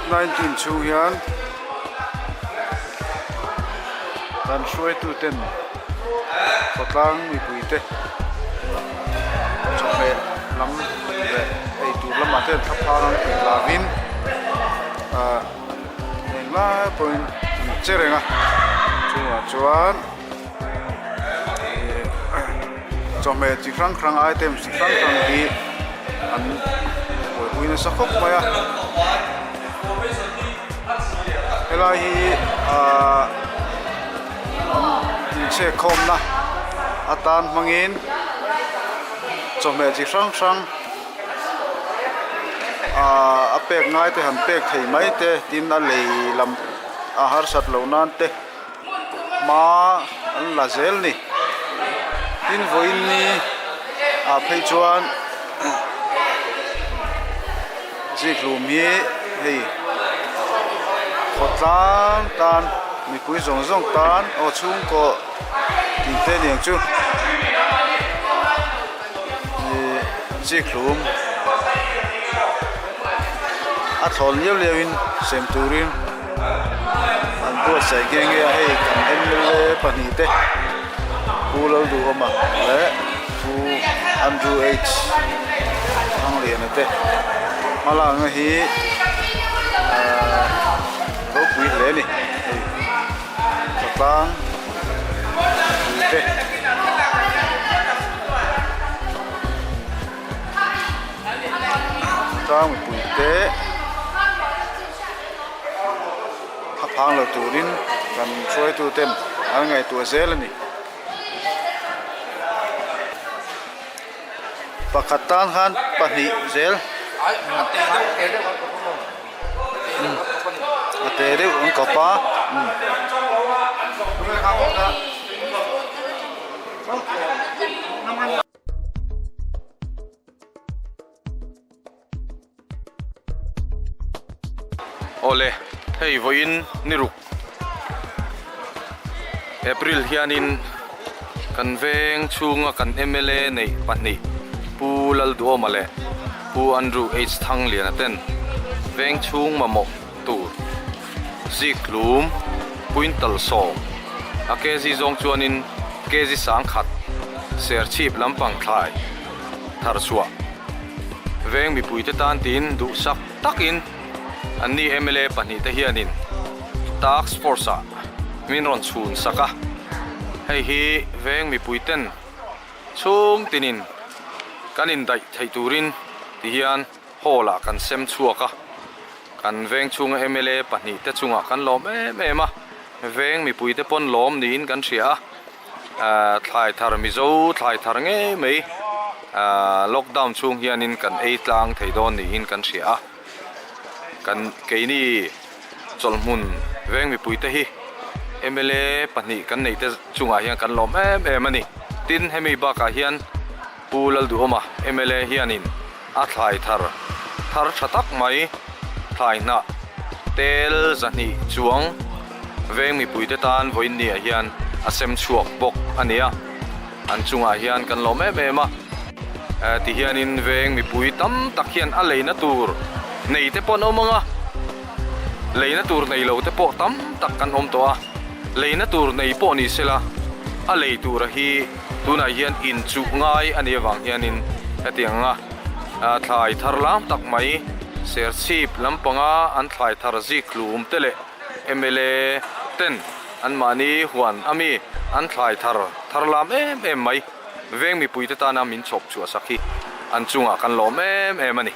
COVID-19 chu hian kan hruai tu ten khotlang mi puite chome lam le ei tu lama ten thapang lavin la point cherenga chuan chome chi krang item chi krang hi an uina sakhop maya helai hi che khom na atan mangin chome chi krang apek ngai te han pek thei mai te tin a lei lam a har sat lo nan te ma an la zel ni tin voin ni a phei chuan zik lum hi hei khotlang tan mi pui zong tan o chung ko tin te niang chu zik lum a thol lewin sem turin an bu sai geng ya hei kan MLA pani te pulo du oma le fu Andrew H ang lian te malang hi ko pui le ni patang te tang pui te hapang lo turin kan troi tu tem ang ngai tu zel ni pakatan han pani zel ate de un kapa ole hei voin niruk April hianin kan veng chunga kan MLA nei pani pulal du male pu Andrew H thang lian ten veng chung mamo tur zik lum puintal song a kezi zong chuanin kezi sang khat ser chip lampang thlai thar chua veng mi puite tan tin du sak takin anni MLA pani te hianin tax force min ron chun saka hei hi veng mi puiten chung tinin kanin dai thei turin ti hian hola kan sem chuaka kan veng chunga MLA pani te chunga kan lom em veng mi puite pon lom niin kan thria thlai thar mi zo thlai thar nge mei lockdown chung hianin kan ei tlang thei don niin kan thria kan keini cholmun veng mi puite hi MLA pani kan nei te chunga hian kan lom em ani tin hemi ba ka hian pulal du oma MLA hianin a thlai thar thatak mai thlai na tel zani chuang veng mi puite tan voin ni hian a sem chuak bok ania an chunga hian kan lom em ti hianin veng mi pui tam tak hian a leina tur nei te pon omanga leina tur nei lo te po tam tak kan om to a leina tur nei po ni sela a lei tur hi tuna hian in chu ngai ani wang hianin atianga thlai thar lam tak mai ser chip lampanga an thlai thar zik lum tele MLA ten an mani huan ami an thlai thar lam em mai veng mi puite ta na min chop chu sakhi an chunga kan lom em ani